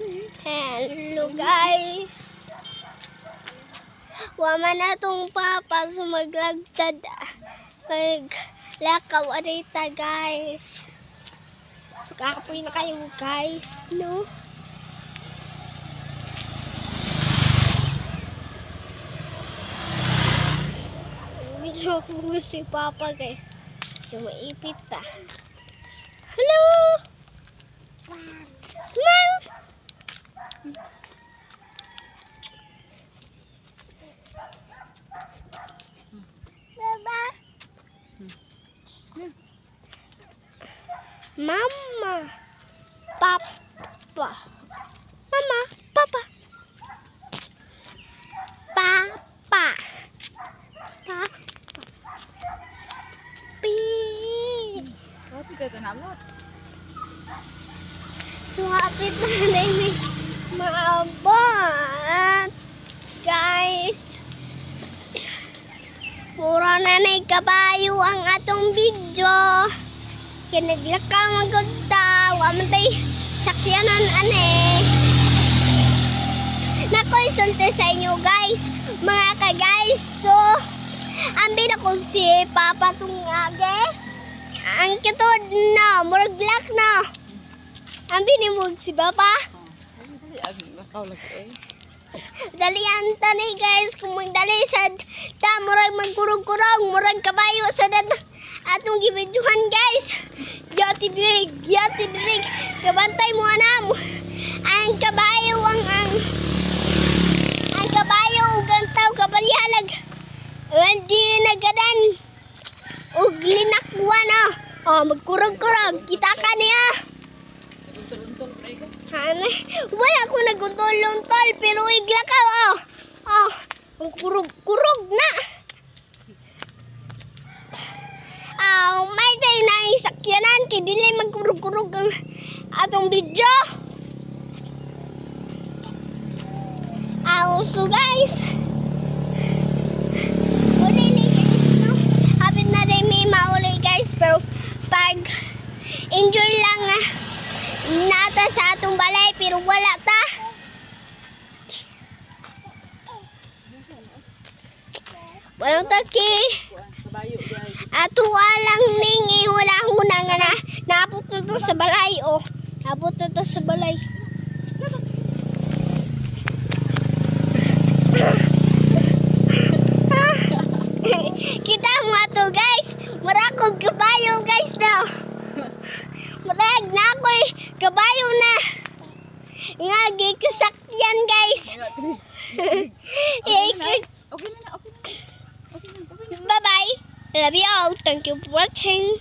Hello guys. Wama na tong papa sumaglagtad. Lakaw arita guys. So kakapoy na kayo guys, no? Binakuha si papa guys. Sumaipit ta. Hello! Smile! Baba! Mama! Papa! Mama! Papa! Papa! Papa! Happy ka tanamot. So happy na rin maabot. Guys. Pura na kabayo ang atong video. Kinaglakaw maganda. Waman tayo sakyanan ane. Nakoy sunte sa inyo guys. Mga ka-guys. So, ambil ako si Papa tungage. Ang kitod na. Murag black na. Ambil ni mo si Papa. Dalian tani guys. Kung magdali sa murag magkurog-kurog. Murag kabayo sa atong gibidyohan guys. Yati dirig. Kabantay mo anam. Ang kabayo ang kabayo gantaw kabalihalag. Hindi nagadan. Og linakwa na. Oh, magkurog-kurog. Kita ka niya. Untol-untol pray ka. Wala ko naguntol-untol pero igla ka. Oh, ang kurog-kurog na. May tayo na isakyanan. Kidili magkurog-kurog ang atong video. So guys. Uli ni guys, no? Habit na rin may mauli guys. Pero pag enjoy lang nata sa atong balay. Pero wala ta. Walang taki. Ato walang ningi. Wala nga na. Naabot na to sa balay. Oh. Naabot na to sa balay. Kita mo ato guys. Marakog kabayo guys na. Marag na ako'y kabayo na. Nga kasakyan guys. Okay na. Bye bye. Love you all. Thank you for watching.